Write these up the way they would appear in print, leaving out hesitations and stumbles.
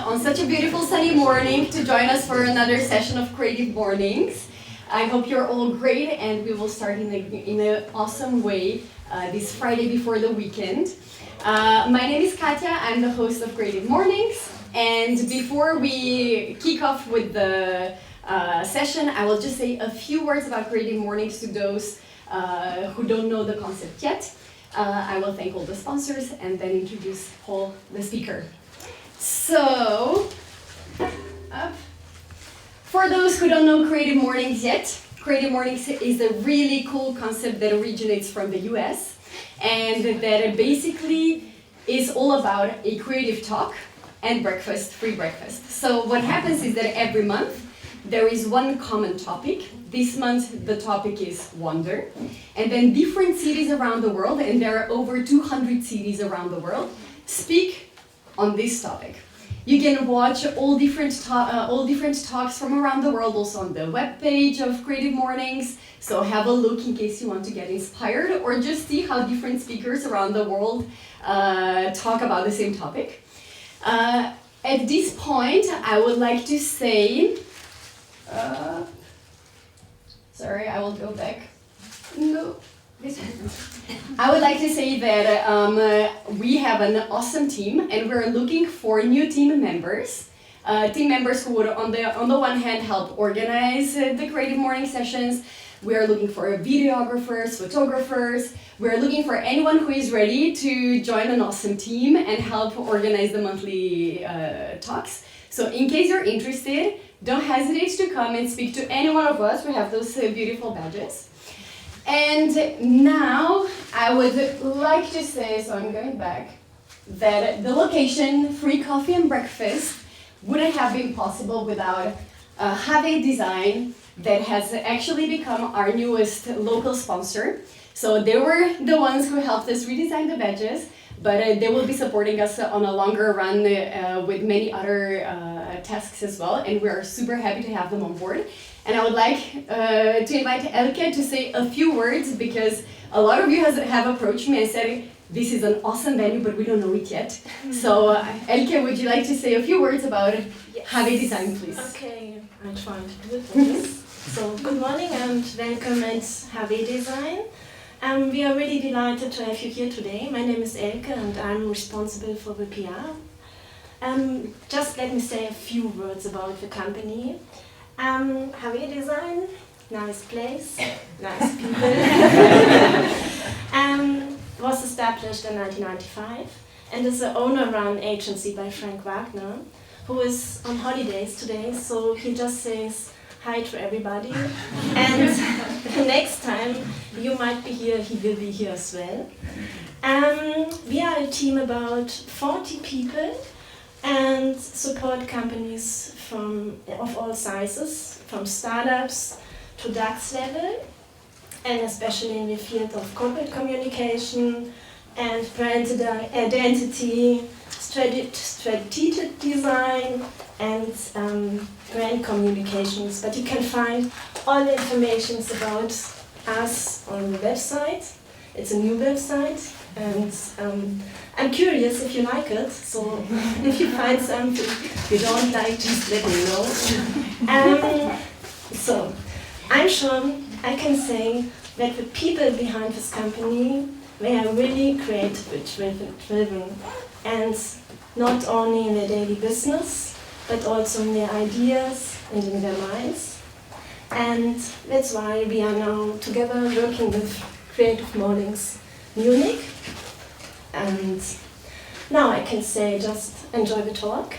On such a beautiful sunny morning to join us for another session of Creative Mornings. I hope you're all great and we will start in an awesome way this Friday before the weekend. My name is Katja, I'm the host of Creative Mornings, and before we kick off with the session, I will just say a few words about Creative Mornings to those who don't know the concept yet. I will thank all the sponsors and then introduce Paul, the speaker. So, for those who don't know Creative Mornings yet, Creative Mornings is a really cool concept that originates from the US and that basically is all about a creative talk and breakfast, free breakfast. So what happens is that every month there is one common topic. This month the topic is wonder, and then different cities around the world, and there are over 200 cities around the world, speak on this topic. You can watch all different talks from around the world also on the webpage of Creative Mornings, so have a look in case you want to get inspired or just see how different speakers around the world talk about the same topic. At this point, I would like to say, sorry, I will go back. No. I would like to say that we have an awesome team and we're looking for new team members who would on the one hand help organize the Creative Morning sessions. We are looking for videographers, photographers. We're looking for anyone who is ready to join an awesome team and help organize the monthly talks. So in case you're interested, don't hesitate to come and speak to any one of us. We have those beautiful badges. And now I would like to say, so I'm going back, that the location, free coffee and breakfast, wouldn't have been possible without Have Design that has actually become our newest local sponsor. So they were the ones who helped us redesign the badges, but they will be supporting us on a longer run with many other tasks as well, and we are super happy to have them on board. And I would like to invite Elke to say a few words, because a lot of you have approached me and said, this is an awesome venue, but we don't know it yet. So Elke, would you like to say a few words about Have Design, please? Okay, I'll try to do it with this. So good morning and welcome at Have Design. We are really delighted to have you here today. My name is Elke and I'm responsible for the PR. Just let me say a few words about the company. Have Design, nice place, nice people. Was established in 1995 and is an owner-run agency by Frank Wagner, who is on holidays today, so he just says hi to everybody. And the next time you might be here, he will be here as well. We are a team about 40 people and support companies of all sizes, from startups to DAX level, and especially in the field of corporate communication and brand identity, strategic design, and brand communications. But you can find all the information about us on the website. It's a new website, and I'm curious if you like it, so if you find something you don't like, just let me know. So, I'm sure I can say that the people behind this company, they are really creative driven, and not only in their daily business, but also in their ideas and in their minds. And that's why we are now together working with Creative Mornings Munich. And now I can say just enjoy the talk,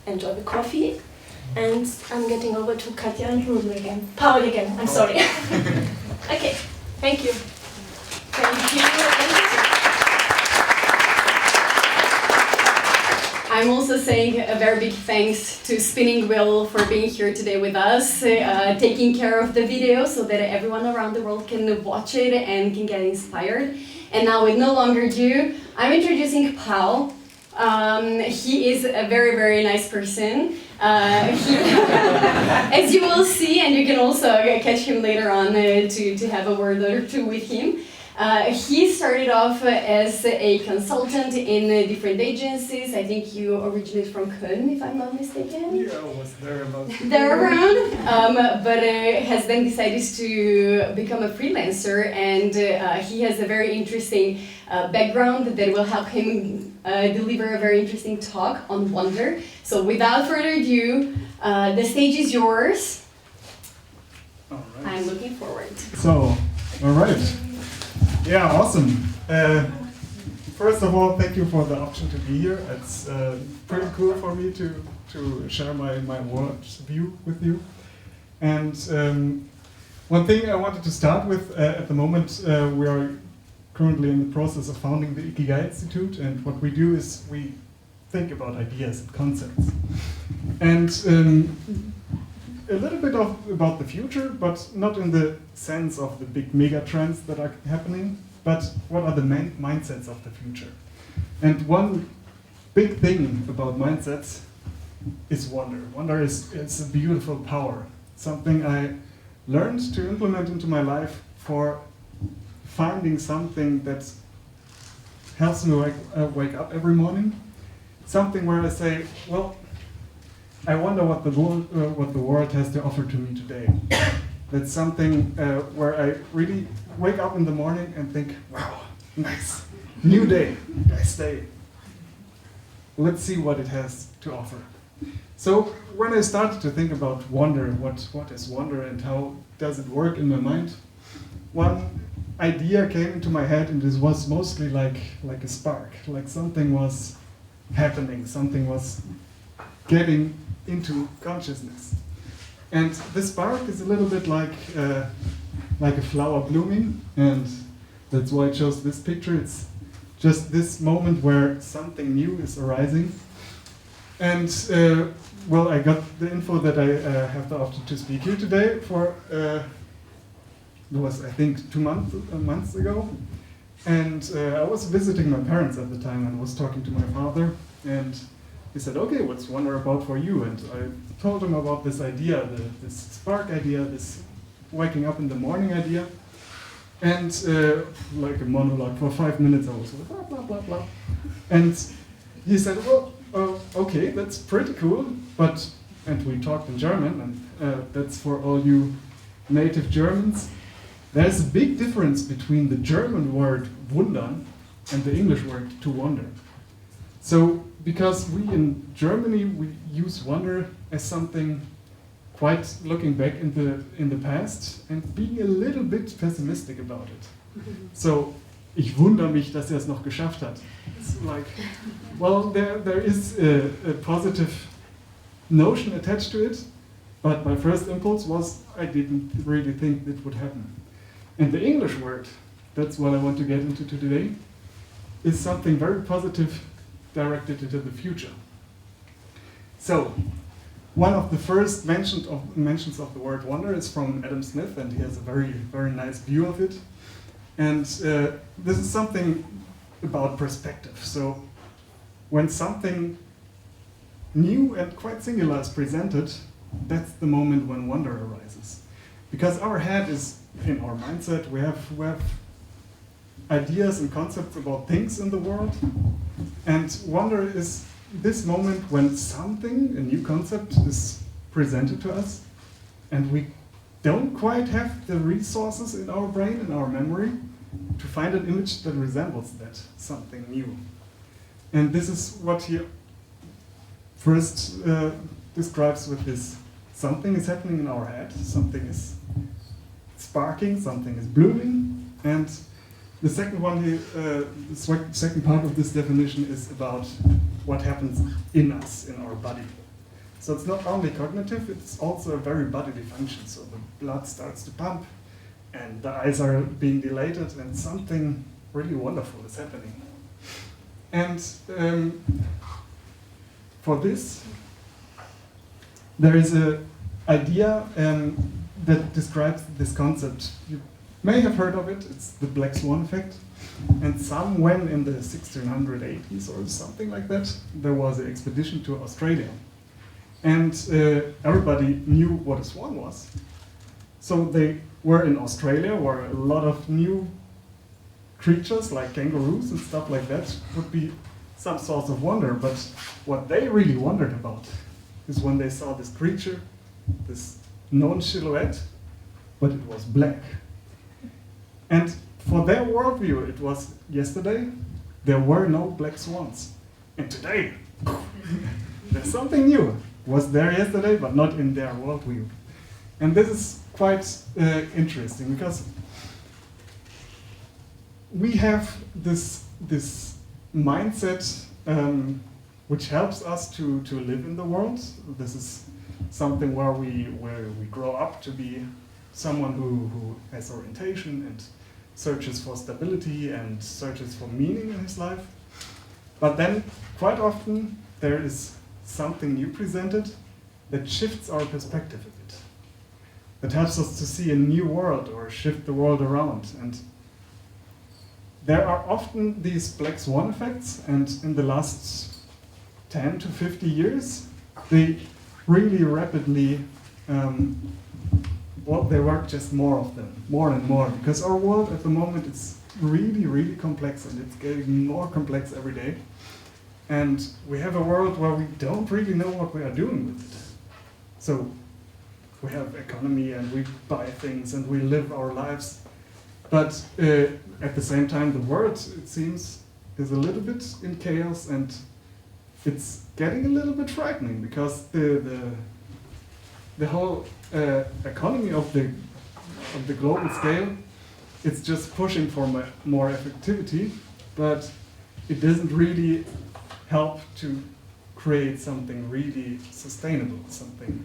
enjoy the coffee, and I'm getting over to Katja and Paul again, I'm sorry. Okay, thank you. Thank you. I'm also saying a very big thanks to Spinning Wheel for being here today with us, taking care of the video so that everyone around the world can watch it and can get inspired. And now with no longer ado, I'm introducing Paul. He is a very, very nice person. As you will see, and you can also catch him later on to have a word or two with him. He started off as a consultant in different agencies. I think you originate from Köln, if I'm not mistaken. Yeah, I was there about. There around, but has then decided to become a freelancer, and he has a very interesting background that will help him deliver a very interesting talk on wonder. So without further ado, the stage is yours. All right. I'm looking forward. So, all right. Yeah, awesome. First of all, thank you for the option to be here. It's pretty cool for me to share my world view with you. And one thing I wanted to start with, at the moment we are currently in the process of founding the Ikigai Institute, and what we do is we think about ideas and concepts. And a little bit about the future, but not in the sense of the big mega trends that are happening, but what are the mindsets of the future. And one big thing about mindsets is wonder. Wonder is a beautiful power, something I learned to implement into my life for finding something that helps me wake up every morning, something where I say, well, I wonder what the world has to offer to me today. That's something where I really wake up in the morning and think, wow, nice, new day, nice day. Let's see what it has to offer. So when I started to think about wonder, what is wonder and how does it work in my mind, one idea came into my head, and this was mostly like a spark, like something was happening, something was getting into consciousness. And this spark is a little bit like a flower blooming, and that's why I chose this picture. It's just this moment where something new is arising. And well, I got the info that I have the option to speak here today for, it was I think 2 months ago. And I was visiting my parents at the time and was talking to my father, and he said, okay, what's wonder about for you? And I told him about this idea, this spark idea, this waking up in the morning idea. And like a monologue for 5 minutes, I was like, blah, blah, blah, blah. And he said, well, okay, that's pretty cool, but, and we talked in German, and that's for all you native Germans. There's a big difference between the German word wundern and the English word to wonder. So, because we in Germany, we use wonder as something quite looking back in the past and being a little bit pessimistic about it. So, ich wundere mich, dass es noch geschafft hat. It's like, well, there is a positive notion attached to it, but my first impulse was I didn't really think it would happen. And the English word, that's what I want to get into today, is something very positive directed into the future. So, one of the first mentions of the word wonder is from Adam Smith, and he has a very, very nice view of it. And this is something about perspective. So, when something new and quite singular is presented, that's the moment when wonder arises. Because our head is in our mindset, we have ideas and concepts about things in the world, and wonder is this moment when something, a new concept, is presented to us, and we don't quite have the resources in our brain, in our memory, to find an image that resembles that something new. And this is what he first describes with this: something is happening in our head, something is sparking, something is blooming, and the second one, the second part of this definition is about what happens in us, in our body. So it's not only cognitive, it's also a very bodily function. So the blood starts to pump, and the eyes are being dilated, and something really wonderful is happening. And for this, there is an idea that describes this concept. You may have heard of it. It's the black swan effect. And somewhere in the 1680s or something like that, there was an expedition to Australia. And everybody knew what a swan was. So they were in Australia, where a lot of new creatures like kangaroos and stuff like that would be some source of wonder. But what they really wondered about is when they saw this creature, this known silhouette, but it was black. And for their worldview, it was yesterday, there were no black swans. And today, there's something new. Was there yesterday, but not in their worldview. And this is quite interesting, because we have this mindset which helps us to live in the world. This is something where we grow up to be someone who has orientation and searches for stability and searches for meaning in his life. But then quite often there is something new presented that shifts our perspective a bit, that helps us to see a new world or shift the world around. And there are often these black swan effects, and in the last 10 to 50 years, they really rapidly, there were just more of them, more and more, because our world at the moment is really, really complex, and it's getting more complex every day. And we have a world where we don't really know what we are doing with it. So we have economy and we buy things and we live our lives. But at the same time, the world, it seems, is a little bit in chaos, and it's getting a little bit frightening, because the whole economy of the global scale, it's just pushing for more effectivity, but it doesn't really help to create something really sustainable, something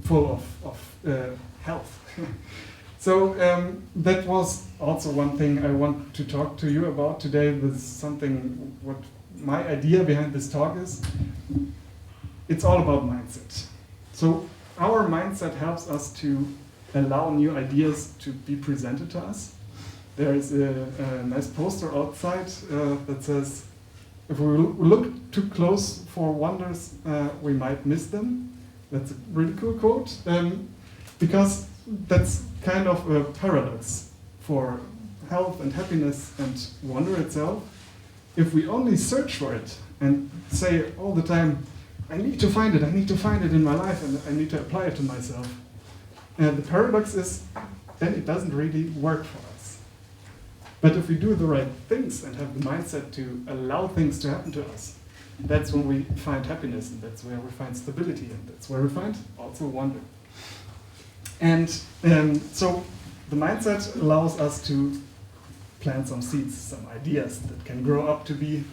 full of health. So that was also one thing I want to talk to you about today. This is something, what my idea behind this talk is. It's all about mindset. So our mindset helps us to allow new ideas to be presented to us. There is a nice poster outside that says, if we look too close for wonders, we might miss them. That's a really cool quote, because that's kind of a paradox for health and happiness and wonder itself. If we only search for it and say all the time, I need to find it in my life, and I need to apply it to myself. And the paradox is, then it doesn't really work for us. But if we do the right things and have the mindset to allow things to happen to us, that's when we find happiness, and that's where we find stability, and that's where we find also wonder. And so the mindset allows us to plant some seeds, some ideas that can grow up to be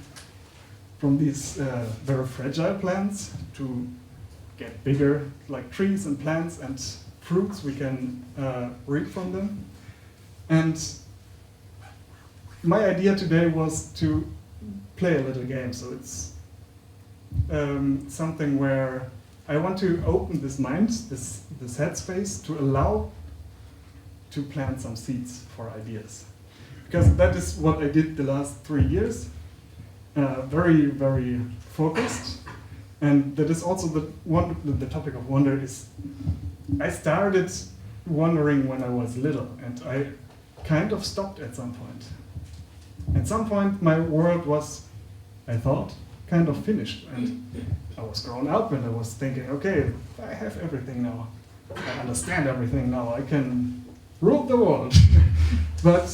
from these very fragile plants to get bigger, like trees and plants and fruits we can reap from them. And my idea today was to play a little game. So it's something where I want to open this mind, this headspace, to allow to plant some seeds for ideas. Because that is what I did the last 3 years. Very, very focused. And that is also the topic of wonder is, I started wondering when I was little, and I kind of stopped at some point. At some point my world was, I thought, kind of finished, and I was grown up and I was thinking, okay, I have everything now. I understand everything now, I can rule the world. But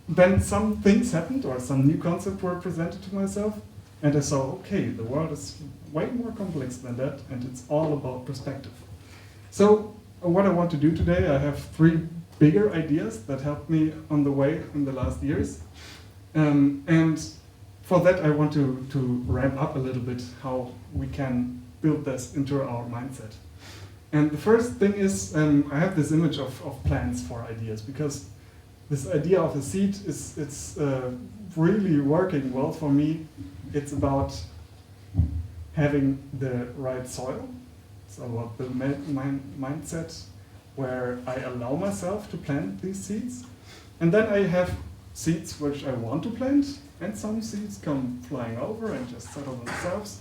then some things happened, or some new concepts were presented to myself, and I saw, okay, the world is way more complex than that, and it's all about perspective. So what I want to do today, I have 3 bigger ideas that helped me on the way in the last years. And for that I want to ramp up a little bit how we can build this into our mindset. And the first thing is, I have this image of plants for ideas, because this idea of a seed it's really working well for me. It's about having the right soil, so about the mindset where I allow myself to plant these seeds. And then I have seeds which I want to plant, and some seeds come flying over and just settle themselves.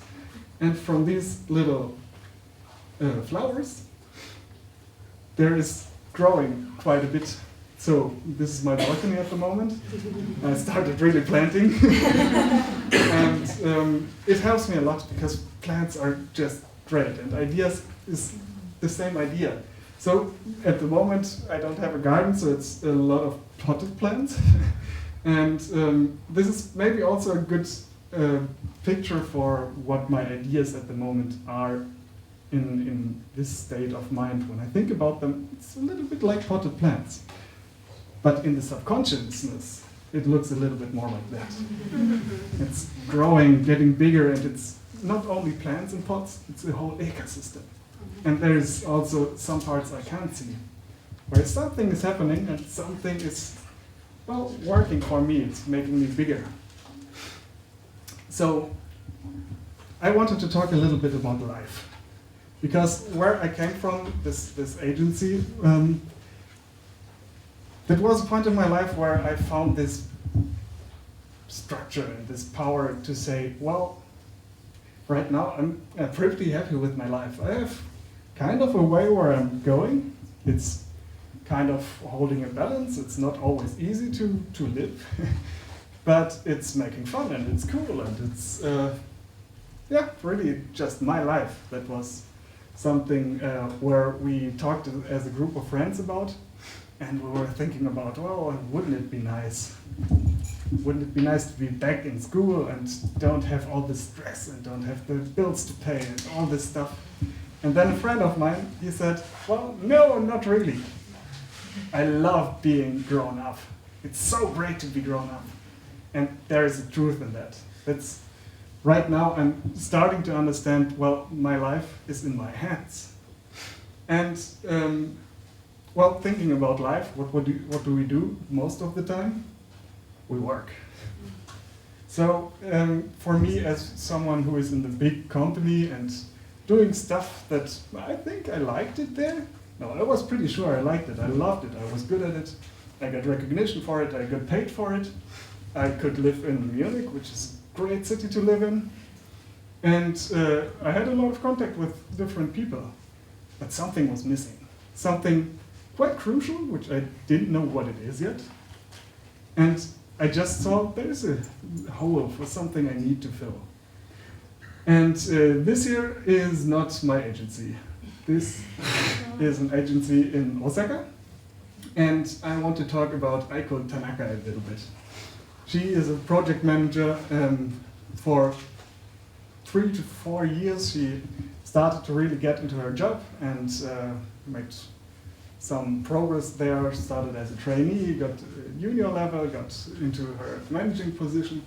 And from these little flowers, there is growing quite a bit. So this is my balcony at the moment. I started really planting. And it helps me a lot because plants are just great, and ideas is the same idea. So at the moment I don't have a garden, so it's a lot of potted plants. And this is maybe also a good picture for what my ideas at the moment are in this state of mind. When I think about them, it's a little bit like potted plants. But in the subconsciousness, it looks a little bit more like that. It's growing, getting bigger, and it's not only plants and pots, it's a whole ecosystem. And there's also some parts I can't see, where something is happening and something is, well, working for me, it's making me bigger. So I wanted to talk a little bit about life. Because where I came from, this agency, there was a point in my life where I found this structure and this power to say, well, right now I'm pretty happy with my life. I have kind of a way where I'm going. It's kind of holding a balance. It's not always easy to live, but it's making fun and it's cool and it's, really just my life. That was something where we talked as a group of friends about. And we were thinking about, well, wouldn't it be nice? Wouldn't it be nice to be back in school and don't have all this stress and don't have the bills to pay and all this stuff? And then a friend of mine, he said, well, no, not really. I love being grown up. It's so great to be grown up. And there is a truth in that. That's right now I'm starting to understand, well, my life is in my hands. And well, thinking about life, what do we do most of the time? We work. So for me, as someone who is in the big company and doing stuff that I think I liked it there. No, I was pretty sure I liked it. I loved it. I was good at it. I got recognition for it. I got paid for it. I could live in Munich, which is a great city to live in. And I had a lot of contact with different people. But something was missing. Something quite crucial, which I didn't know what it is yet. And I just saw there's a hole for something I need to fill. And this here is not my agency. This is an agency in Osaka. And I want to talk about Aiko Tanaka a little bit. She is a project manager for 3 to 4 years. She started to really get into her job and made some progress there, started as a trainee, got junior level, got into her managing position,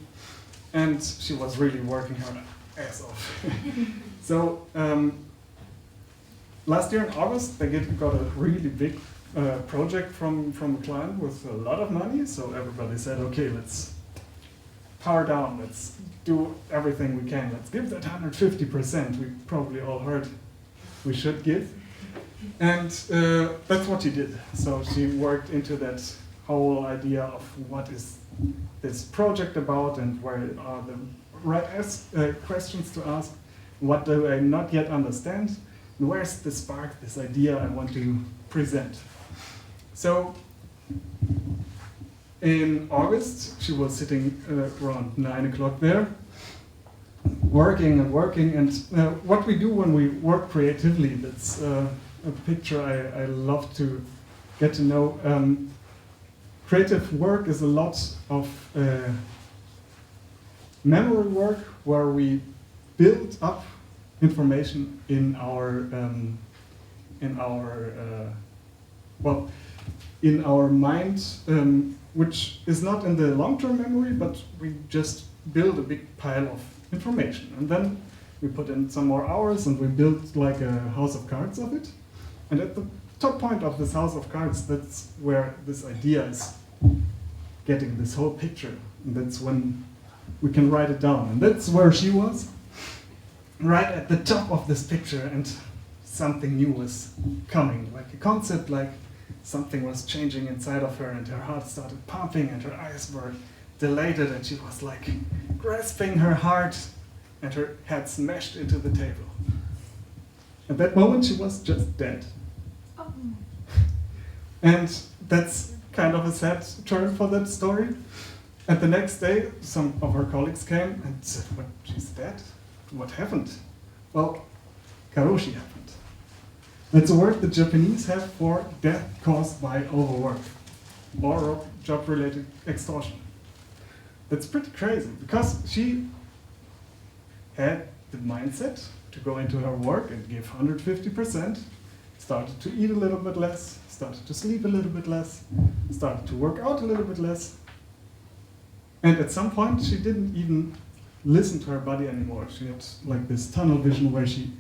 and she was really working her ass off. So last year in August, they got a really big project from a client with a lot of money, so everybody said, okay, let's power down, let's do everything we can, let's give that 150%, we probably all heard we should give. And that's what she did. So she worked into that whole idea of what is this project about and where are the right questions to ask, what do I not yet understand, and where's the spark, this idea I want to present. So in August, she was sitting around 9 o'clock there, working, and what we do when we work creatively, that's a picture I love to get to know. Creative work is a lot of memory work where we build up information in our mind, which is not in the long-term memory, but we just build a big pile of information, and then we put in some more hours and we build like a house of cards of it. And at the top point of this house of cards, that's where this idea is getting this whole picture. And that's when we can write it down. And that's where she was. right at the top of this picture, and something new was coming, like a concept, like something was changing inside of her, and her heart started pumping, and her eyes were dilated, and she was like grasping her heart, and her head smashed into the table. At that moment, she was just dead. Oh. And that's kind of a sad turn for that story. And the next day, some of her colleagues came and said, "What, she's dead? What happened?" Well, karoshi happened. That's a word the Japanese have for death caused by overwork or job-related exhaustion. That's pretty crazy, because she had the mindset to go into her work and give 150%, started to eat a little bit less, started to sleep a little bit less, started to work out a little bit less. And at some point, she didn't even listen to her body anymore. She had like this tunnel vision where she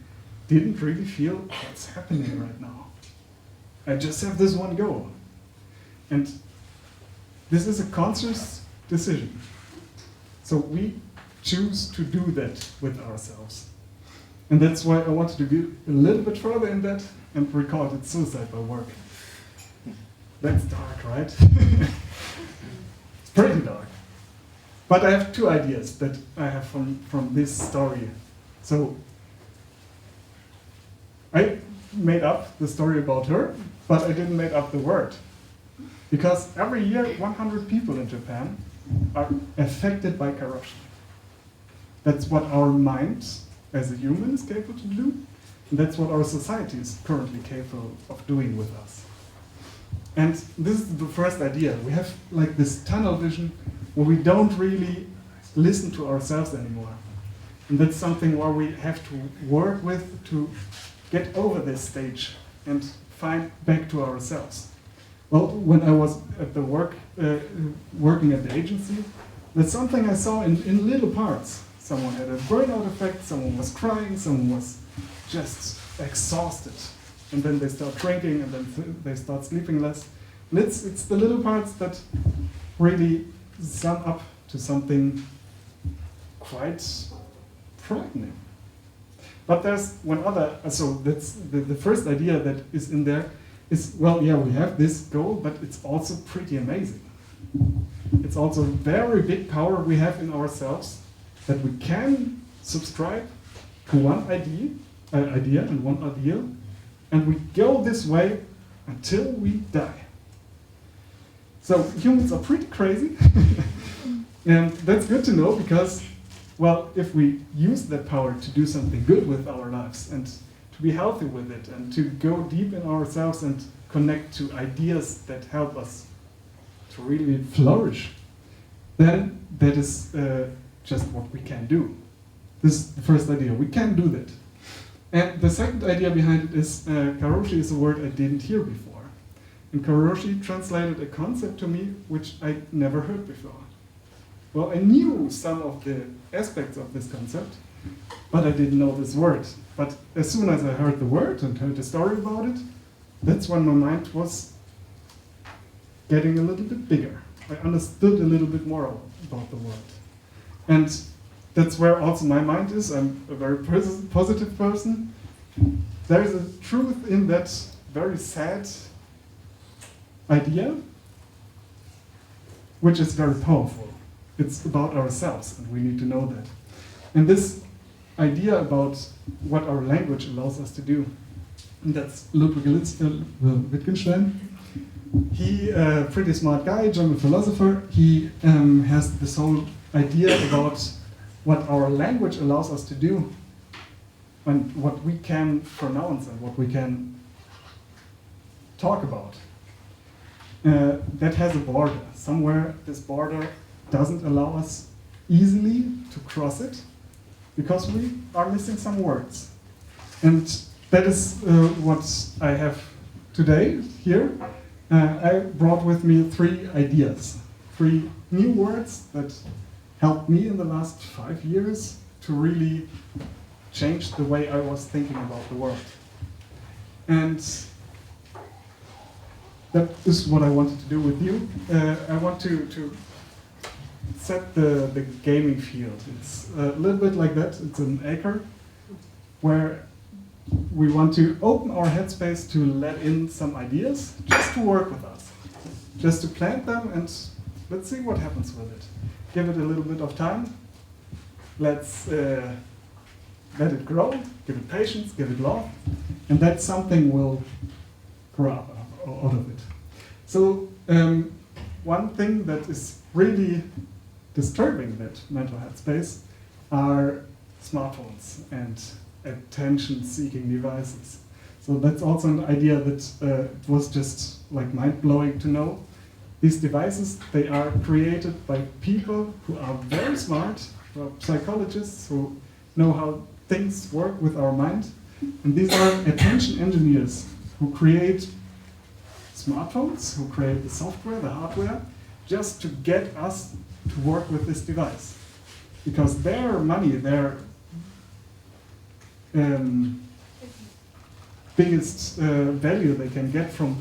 didn't really feel what's happening right now. I just have this one goal. And this is a conscious decision. So we choose to do that with ourselves. And that's why I wanted to go a little bit further in that and record it suicide by work. That's dark, right? It's pretty dark. But I have two ideas that I have from this story. So I made up the story about her, but I didn't make up the word. Because every year 100 people in Japan are affected by karoshi. That's what our mind as a human is capable to do, and that's what our society is currently capable of doing with us. And this is the first idea. We have like this tunnel vision where we don't really listen to ourselves anymore. And that's something where we have to work with to get over this stage and find back to ourselves. Well, when I was at the working at the agency, that's something I saw in little parts. Someone had a burnout effect, someone was crying, someone was just exhausted. And then they start drinking, and then they start sleeping less. And it's the little parts that really sum up to something quite frightening. But there's one other, so that's the first idea that is in there is, well, yeah, we have this goal, but it's also pretty amazing. It's also a very big power we have in ourselves that we can subscribe to one idea and one ideal, and we go this way until we die. So humans are pretty crazy, and that's good to know because, well, if we use that power to do something good with our lives and to be healthy with it and to go deep in ourselves and connect to ideas that help us to really flourish, then that is just what we can do. This is the first idea. We can do that. And the second idea behind it is karoshi is a word I didn't hear before. And karoshi translated a concept to me which I never heard before. Well, I knew some of the aspects of this concept, but I didn't know this word. But as soon as I heard the word and heard the story about it, that's when my mind was getting a little bit bigger. I understood a little bit more about the word. And that's where also my mind is. I'm a very positive person. There is a truth in that very sad idea, which is very powerful. It's about ourselves, and we need to know that. And this idea about what our language allows us to do, and that's Ludwig Wittgenstein. He, a pretty smart guy, German philosopher, he has this whole idea about what our language allows us to do and what we can pronounce and what we can talk about. That has a border. Somewhere this border doesn't allow us easily to cross it because we are missing some words. And that is what I have today here. I brought with me 3 ideas, 3 new words that helped me in the last 5 years to really change the way I was thinking about the world. And that is what I wanted to do with you. I want to set the gaming field. It's a little bit like that. It's an acre where we want to open our headspace to let in some ideas, just to work with us, just to plant them, and let's see what happens with it. Give it a little bit of time. Let's let it grow, give it patience, give it love, and that something will grow up out of it. So one thing that is really disturbing that mental headspace are smartphones and attention-seeking devices. So that's also an idea that was just like mind-blowing to know. These devices, they are created by people who are very smart, who are psychologists who know how things work with our mind. And these are attention engineers who create smartphones, who create the software, the hardware, just to get us to work with this device. Because their money, their biggest value they can get from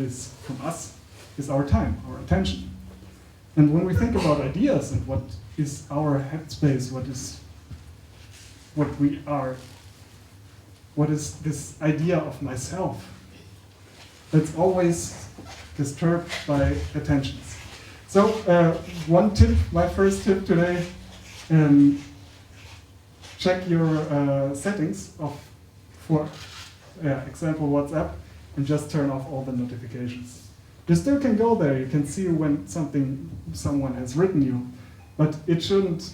us is our time, our attention. And when we think about ideas and what is our headspace, what we are, what is this idea of myself, that's always disturbed by attentions. So one tip, my first tip today, check your settings for example WhatsApp, and just turn off all the notifications. You still can go there, you can see when someone has written you, but it shouldn't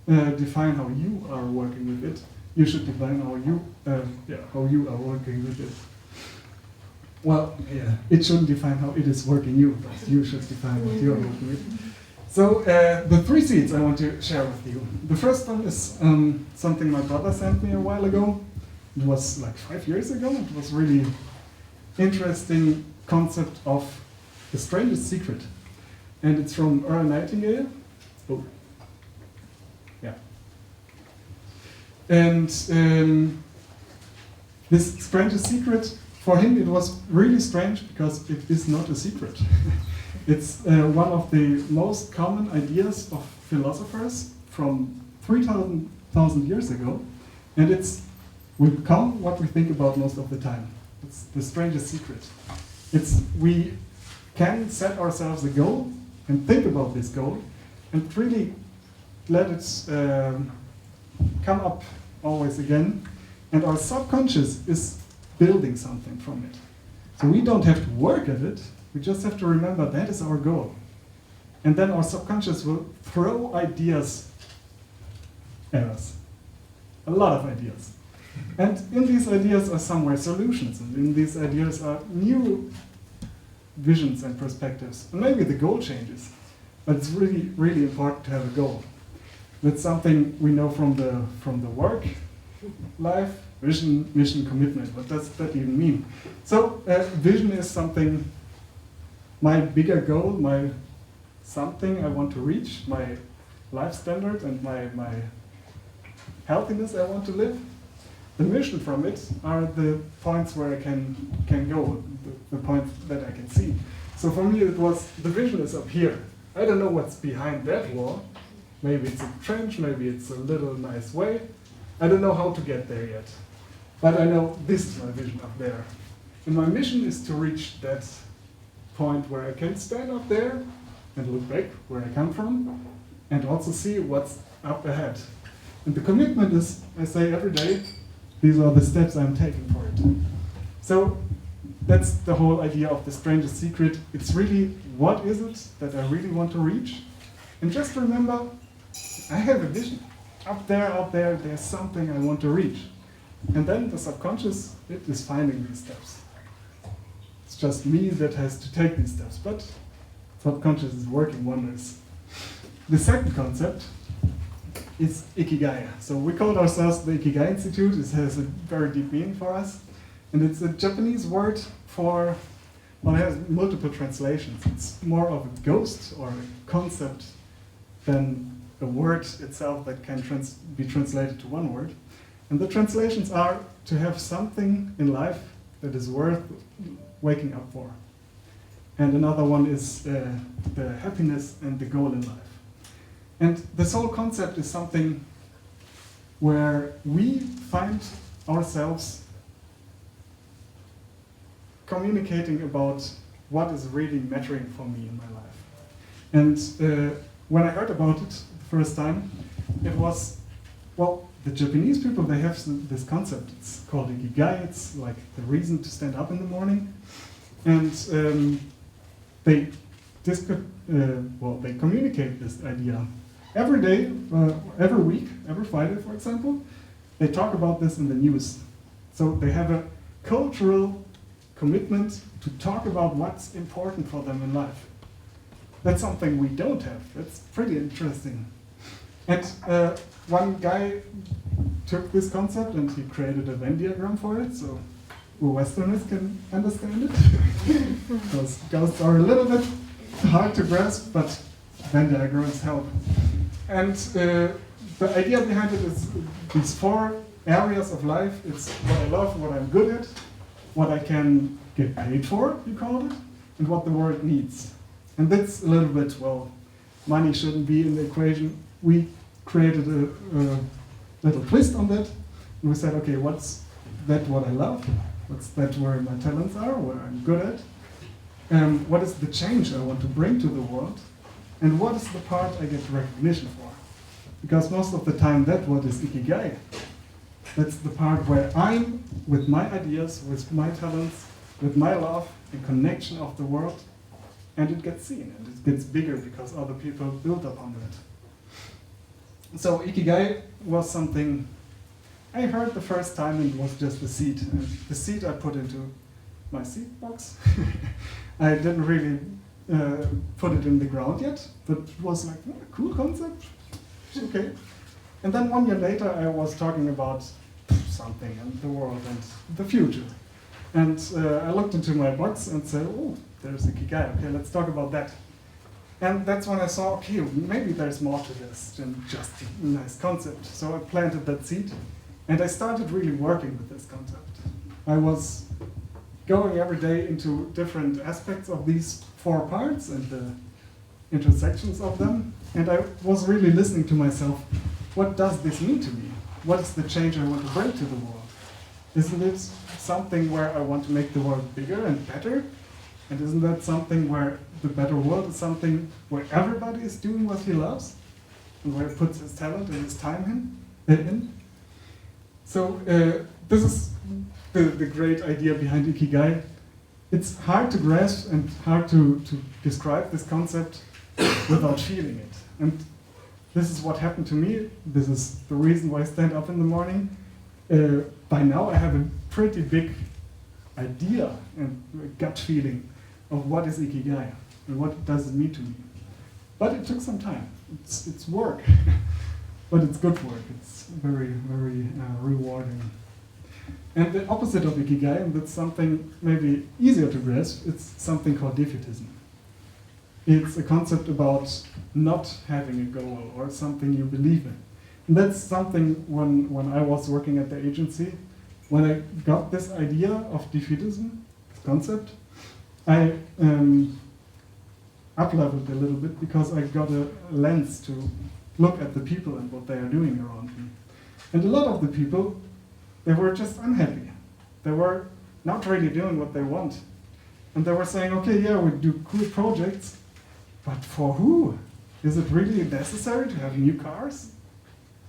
define how you are working with it. You should define how you are working with it. Well, yeah, it shouldn't define how it is working you, but you should define what you are working with. So the 3 seeds I want to share with you. The first one is something my brother sent me a while ago. It was like 5 years ago. It was really interesting concept of the strangest secret. And it's from Earl Nightingale. Oh. Yeah. And this strangest secret, for him it was really strange because it is not a secret. It's one of the most common ideas of philosophers from 3,000 years ago, and we become what we think about most of the time. It's the strangest secret. We can set ourselves a goal and think about this goal and really let it come up always again, and our subconscious is building something from it. So we don't have to work at it. We just have to remember that is our goal. And then our subconscious will throw ideas at us. A lot of ideas. And in these ideas are somewhere solutions. And in these ideas are new visions and perspectives. And maybe the goal changes. But it's really, really important to have a goal. That's something we know from the work life. Vision, mission, commitment. What does that even mean? So vision is something, my bigger goal, my something I want to reach, my life standard and my healthiness I want to live. The mission from it are the points where I can go, the points that I can see. So for me it was, the vision is up here. I don't know what's behind that wall. Maybe it's a trench, maybe it's a little nice way. I don't know how to get there yet. But I know this is my vision up there. And my mission is to reach that point where I can stand up there and look back where I come from and also see what's up ahead. And the commitment is, I say every day, these are the steps I'm taking for it. So that's the whole idea of the strangest secret. It's really, what is it that I really want to reach? And just remember, I have a vision. Up there, there's something I want to reach. And then the subconscious, it is finding these steps. It's just me that has to take these steps, but subconscious is working wonders. The second concept is Ikigai. So we call ourselves the Ikigai Institute. It has a very deep meaning for us. And it's a Japanese word for, well, it has multiple translations. It's more of a ghost or a concept than a word itself that can be translated to one word. And the translations are to have something in life that is worth waking up for. And another one is the happiness and the goal in life. And this whole concept is something where we find ourselves communicating about what is really mattering for me in my life. And when I heard about it the first time, it was, well, the Japanese people, they have this concept. It's called ikigai. It's like the reason to stand up in the morning. And they communicate this idea every day, every week, every Friday, for example. They talk about this in the news. So they have a cultural commitment to talk about what's important for them in life. That's something we don't have. That's pretty interesting. And one guy took this concept and he created a Venn diagram for it, so we Westerners can understand it. Because ghosts are a little bit hard to grasp, but Venn diagrams help. And the idea behind it is these 4 areas of life. It's what I love, what I'm good at, what I can get paid for, you call it, and what the world needs. And that's a little bit, well, money shouldn't be in the equation. We created a little twist on that, and we said, okay, what's that what I love? What's that where my talents are, where I'm good at? What is the change I want to bring to the world? And what is the part I get recognition for? Because most of the time, that's what is ikigai. That's the part where I'm, with my ideas, with my talents, with my love and connection of the world, and it gets seen, and it gets bigger because other people build upon that. So ikigai was something I heard the first time, and it was just a seed. And the seed I put into my seed box. I didn't really put it in the ground yet, but it was like, a cool concept, okay. And then 1 year later, I was talking about something and the world and the future. And I looked into my box and said, oh, there's ikigai, okay, let's talk about that. And that's when I saw, okay, maybe there's more to this than just a nice concept. So I planted that seed, and I started really working with this concept. I was going every day into different aspects of these 4 parts and the intersections of them, and I was really listening to myself. What does this mean to me? What is the change I want to bring to the world? Isn't it something where I want to make the world bigger and better? And isn't that something where the better world is something where everybody is doing what he loves? And where he puts his talent and his time in? So this is the great idea behind ikigai. It's hard to grasp and hard to describe this concept without feeling it. And this is what happened to me. This is the reason why I stand up in the morning. By now I have a pretty big idea and a gut feeling of what is ikigai and what does it mean to me. But it took some time. It's work, but it's good work. It's very, very rewarding. And the opposite of ikigai, and that's something maybe easier to grasp, it's something called defeatism. It's a concept about not having a goal or something you believe in. And that's something when I was working at the agency, when I got this idea of defeatism, this concept, I up-leveled a little bit because I got a lens to look at the people and what they are doing around me. And a lot of the people, they were just unhappy. They were not really doing what they want. And they were saying, okay, yeah, we do cool projects, but for who? Is it really necessary to have new cars?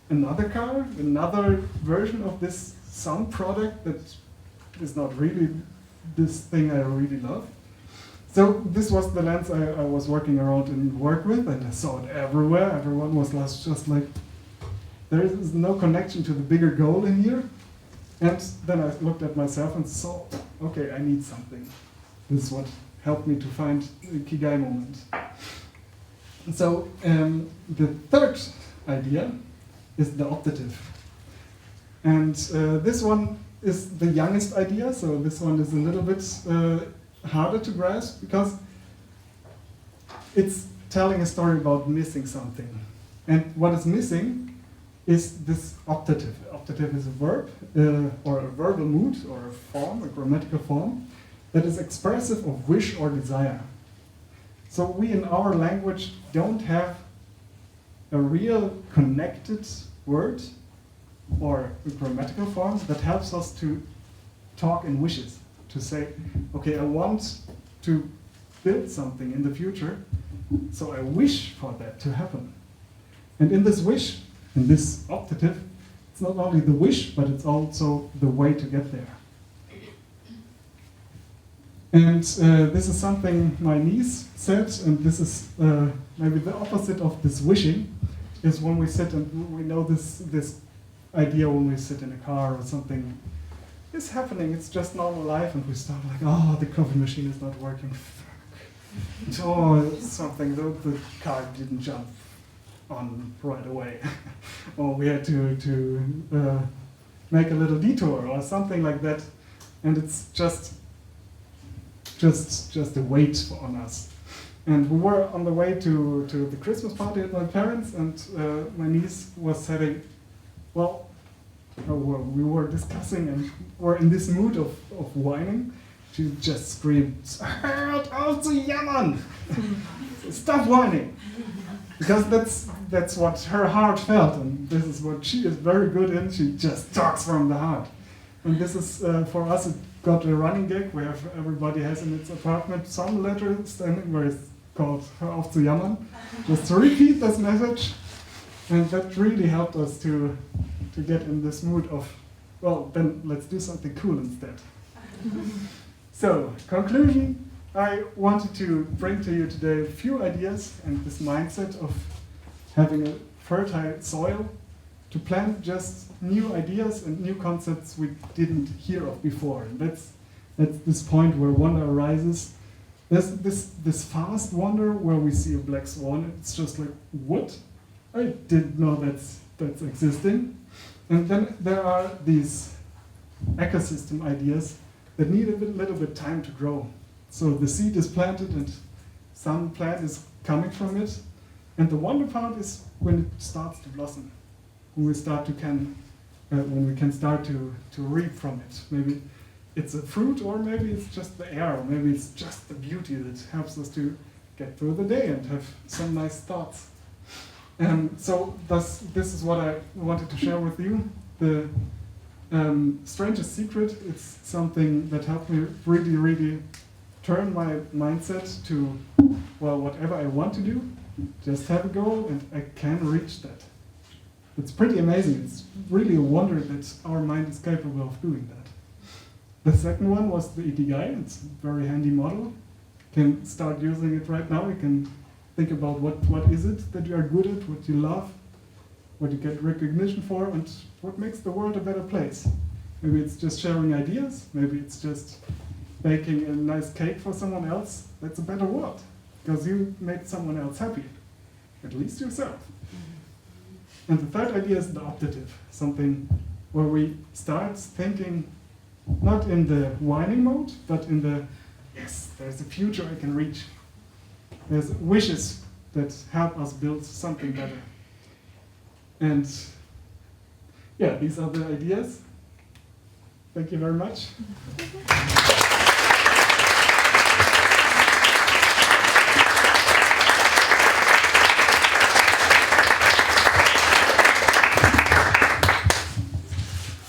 Another car? Another version of this sound product that is not really this thing I really love? So this was the lens I was working around and work with, and I saw it everywhere. Everyone was just like, there is no connection to the bigger goal in here. And then I looked at myself and saw, okay, I need something. This is what helped me to find the ikigai moment. And so the third idea is the optative. And this one is the youngest idea, so this one is a little bit harder to grasp because it's telling a story about missing something. And what is missing is this optative. Optative is a verb, or a verbal mood, or a form, a grammatical form, that is expressive of wish or desire. So we in our language don't have a real connected word or grammatical forms that helps us to talk in wishes, to say, okay, I want to build something in the future, so I wish for that to happen. And in this wish, in this optative, it's not only the wish, but it's also the way to get there. And this is something my niece said, and this is maybe the opposite of this wishing, is when we sit and we know this idea when we sit in a car or something is happening, it's just normal life, and we start like, oh, the coffee machine is not working, fuck. Oh, something, the car didn't jump on right away. Or we had to make a little detour or something like that, and it's just a weight on us. And we were on the way to the Christmas party at my parents, and my niece was saying, well, we were discussing and were in this mood of whining. She just screamed, "Hört auf zu jammern! Stop whining!" Because that's what her heart felt, and this is what she is very good in. She just talks from the heart. And this is, for us, it got a running gag where everybody has in its apartment some letter standing where it's called "Hör auf zu jammern." Just to repeat this message. And that really helped us to get in this mood of, well, then let's do something cool instead. So, conclusion, I wanted to bring to you today a few ideas and this mindset of having a fertile soil to plant just new ideas and new concepts we didn't hear of before. And that's this point where wonder arises. There's this fast wonder where we see a black swan. It's just like, what? I didn't know that's existing. And then there are these ecosystem ideas that need a little bit time to grow. So the seed is planted and some plant is coming from it. And the wonder part is when it starts to blossom, when we can start to reap from it. Maybe it's a fruit, or maybe it's just the air, or maybe it's just the beauty that helps us to get through the day and have some nice thoughts. So this is what I wanted to share with you. The strangest secret, it's something that helped me really, really turn my mindset to, well, whatever I want to do, just have a goal and I can reach that. It's pretty amazing. It's really a wonder that our mind is capable of doing that. The second one was the Ikigai. It's a very handy model. You can start using it right now. You can think about what is it that you are good at, what you love, what you get recognition for, and what makes the world a better place. Maybe it's just sharing ideas. Maybe it's just baking a nice cake for someone else. That's a better world, because you made someone else happy, at least yourself. And the third idea is the optative, something where we start thinking not in the whining mode, but in the, yes, there's a future I can reach. There's wishes that help us build something better. And yeah, these are the ideas. Thank you very much.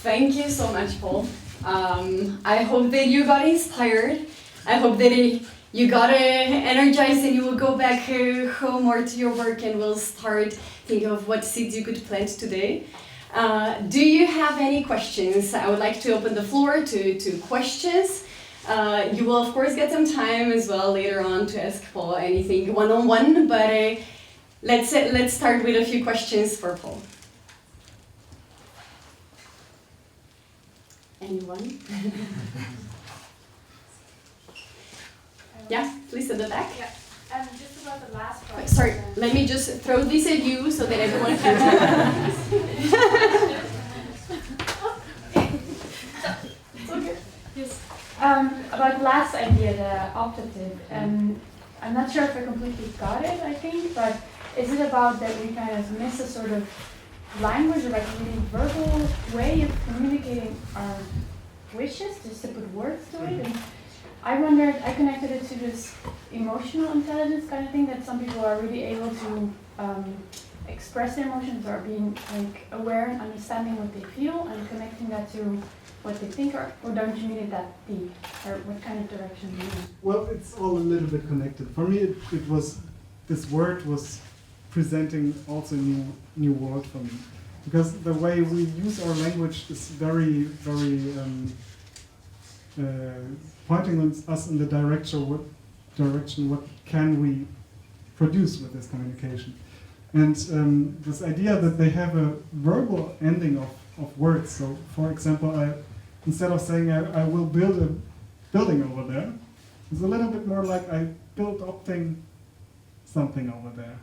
Thank you so much, Paul. I hope that you got inspired. I hope that you got energized and you will go back home or to your work and will start thinking of what seeds you could plant today. Do you have any questions? I would like to open the floor to questions. You will of course get some time as well later on to ask Paul anything one-on-one, but let's start with a few questions for Paul. Anyone? Yeah, please at the back. Yeah, just about the last part. Sorry, let me just throw this at you so that everyone can It's okay. Yes. About the last idea, the optative, I'm not sure if I completely got it, I think, but is it about that we kind of miss a sort of language or like a really verbal way of communicating our wishes, just to put words to it? And I wondered, I connected it to this emotional intelligence kind of thing, that some people are really able to express their emotions, or being like aware and understanding what they feel and connecting that to what they think, or don't you mean it that deep? Or what kind of direction do you mean? Well, it's all a little bit connected. For me, it was, this word was presenting also a new world for me. Because the way we use our language is very pointing us in the direction what can we produce with this communication. And this idea that they have a verbal ending of words. So, for example, instead of saying I will build a building over there, it's a little bit more like I built up something over there.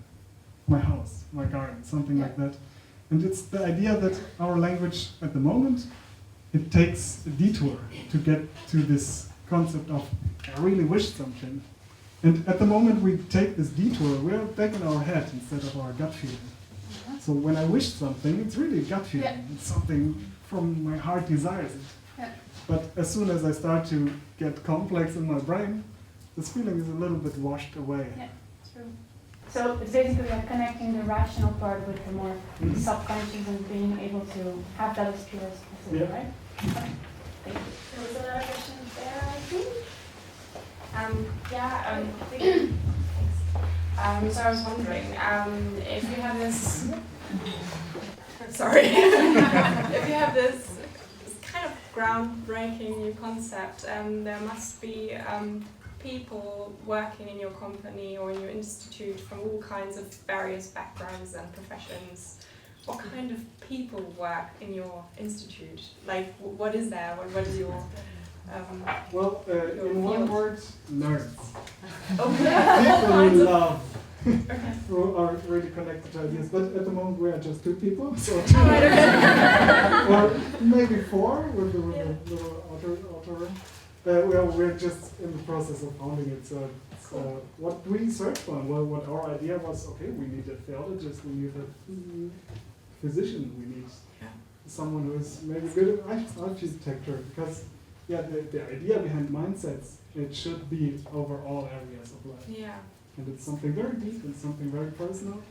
My house, my garden, something like that. And it's the idea that our language at the moment, it takes a detour to get to this concept of I really wish something. And at the moment we take this detour, we're back in our head instead of our gut feeling. So when I wish something, it's really a gut feeling. Yeah. It's something from my heart desires it. Yeah. But as soon as I start to get complex in my brain, this feeling is a little bit washed away. Yeah, true. So it's basically like connecting the rational part with the more subconscious and being able to have that as pure as possible, yeah. Right? Okay. Thank you. There was another question there, I think. So I was wondering if you have this. Sorry. If you have this kind of groundbreaking new concept, there must be people working in your company or in your institute from all kinds of various backgrounds and professions. What kind of people work in your institute? Like, what is there? What is your in one word, nerds. Okay. People we love, who are really connected to ideas. But at the moment we are just 2 people, so or maybe 4 with the little outer room. We're just in the process of founding it. So what we searched for, well, what our idea was, okay, we need a theologist, we need a physician, we need someone who is maybe good at architecture, because the idea behind mindsets, it should be over all areas of life. Yeah. And it's something very deep and something very personal.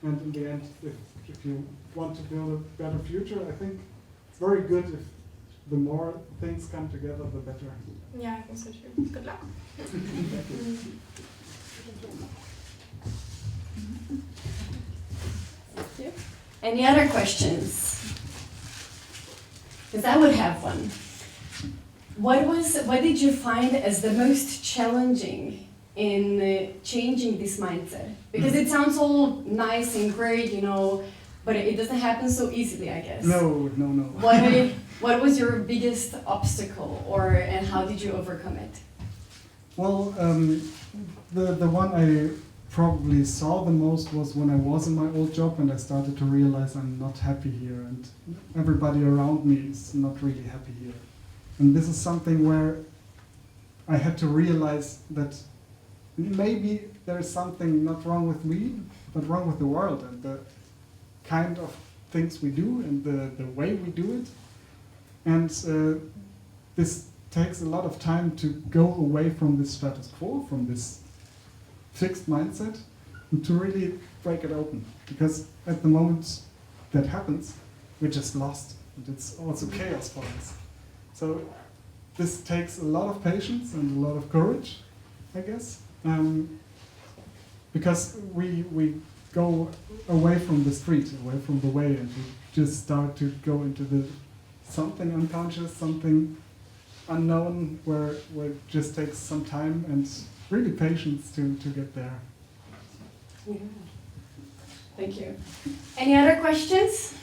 And in the end, if you want to build a better future, I think it's very good if the more things come together, the better. Yeah, I think so too. Good luck. Thank you. Any other questions? Because I would have one. What did you find as the most challenging in changing this mindset? Because it sounds all nice and great, but it doesn't happen so easily, I guess. No. What was your biggest obstacle, and how did you overcome it? Well, the one I probably saw the most was when I was in my old job and I started to realize I'm not happy here, and everybody around me is not really happy here. And this is something where I had to realize that maybe there's something not wrong with me, but wrong with the world and the kind of things we do and the way we do it. And this takes a lot of time to go away from this status quo, from this fixed mindset, and to really break it open. Because at the moment that happens, we're just lost, and it's also chaos for us. So this takes a lot of patience and a lot of courage, I guess, because we go away from the street, away from the way, and we just start to go into the something unconscious, something unknown, where it just takes some time and really patience to get there. Yeah. Thank you. Any other questions?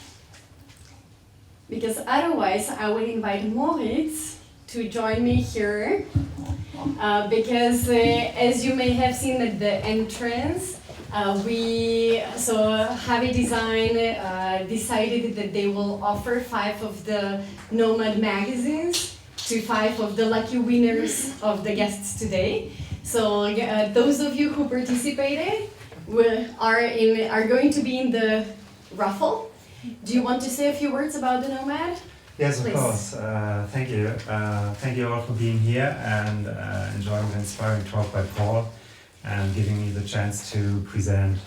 Because otherwise I would invite Moritz to join me here, because as you may have seen at the entrance, Javi Design decided that they will offer 5 of the Nomad magazines to 5 of the lucky winners of the guests today. So those of you who participated are going to be in the raffle. Do you want to say a few words about the Nomad? Yes, of Please. course. Thank you. Thank you all for being here and enjoying the inspiring talk by Paul and giving me the chance to present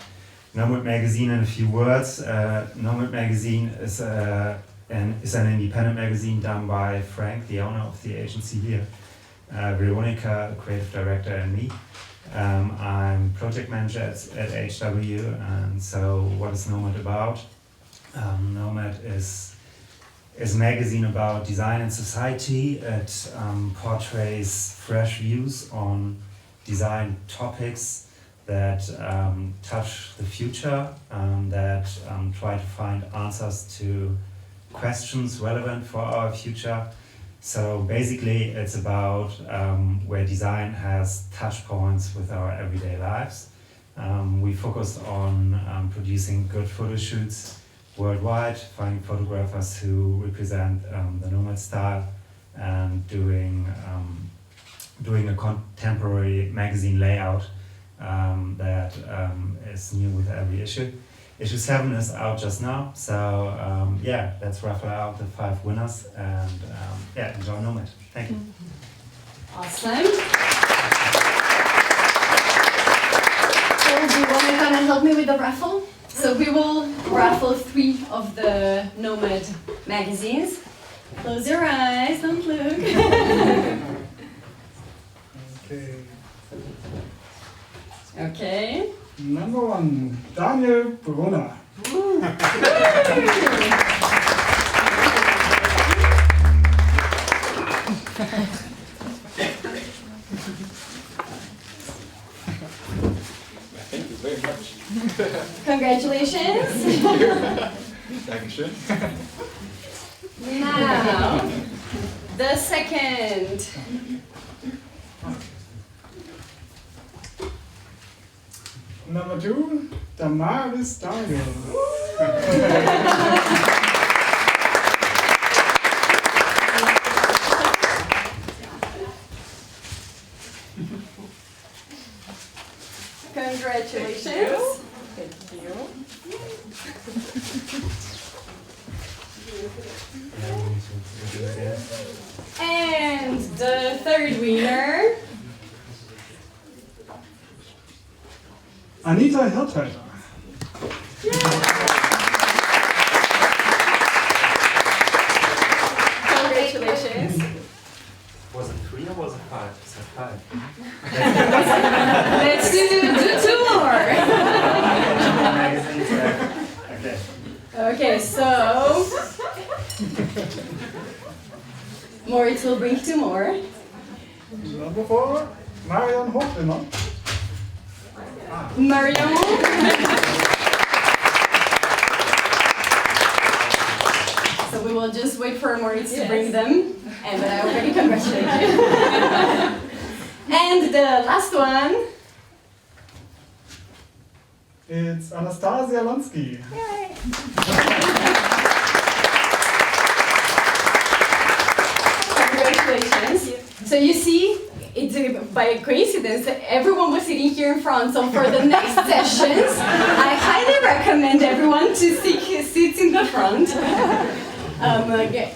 Nomad Magazine in a few words. Nomad Magazine is an independent magazine done by Frank, the owner of the agency here, Veronica, the creative director, and me. I'm project manager at HW, and so what is Nomad about? Nomad is a magazine about design and society. It portrays fresh views on design topics that touch the future, that try to find answers to questions relevant for our future. So basically it's about where design has touch points with our everyday lives. We focus on producing good photo shoots worldwide, finding photographers who represent the Nomad style, and doing a contemporary magazine layout that is new with every issue. Issue 7 is out just now, so yeah, let's raffle out the 5 winners, and yeah, enjoy Nomad. Thank you. Awesome. So do you want to kind of help me with the raffle? So we will raffle 3 of the Nomad magazines. Close your eyes, don't look. Okay. Okay. Number 1, Daniel Brunner. Thank you very much. Congratulations. Dankeschön. Now, the second. Number 2, Damaris Daniel. Congratulations. Thank you. And the third winner. Anita Hirtfelder. Congratulations. Was it 3 or was it 5? It said 5. Let's do 2 more. Okay. Okay, so Moritz will bring 2 more. Number 4, Marion Hochwimmer. Marion. So we will just wait for Moritz to bring them, and I already congratulate you. And the last one. It's Anastasia Lonsky. Congratulations. So you see, it's by coincidence that everyone was sitting here in front. So for the next sessions, I highly recommend everyone to sit in the front. Okay.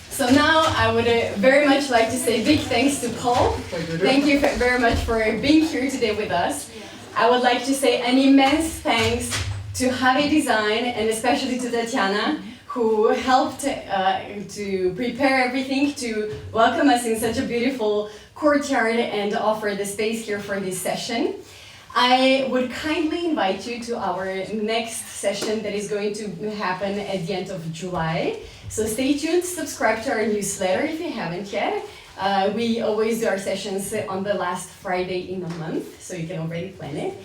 So now I would very much like to say big thanks to Paul. Thank you very much for being here today with us. I would like to say an immense thanks to Have Design, and especially to Tatiana, who helped to prepare everything to welcome us in such a beautiful courtyard and offer the space here for this session. I would kindly invite you to our next session that is going to happen at the end of July. So stay tuned, subscribe to our newsletter if you haven't yet. We always do our sessions on the last Friday in the month, so you can already plan it.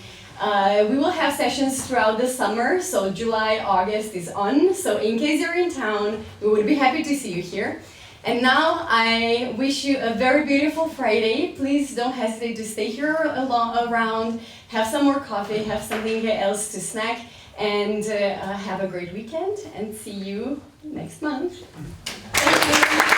We will have sessions throughout the summer, so July, August is on. So in case you're in town, we would be happy to see you here. And now I wish you a very beautiful Friday. Please don't hesitate to stay here around, have some more coffee, have something else to snack, and have a great weekend, and see you next month. Thank you.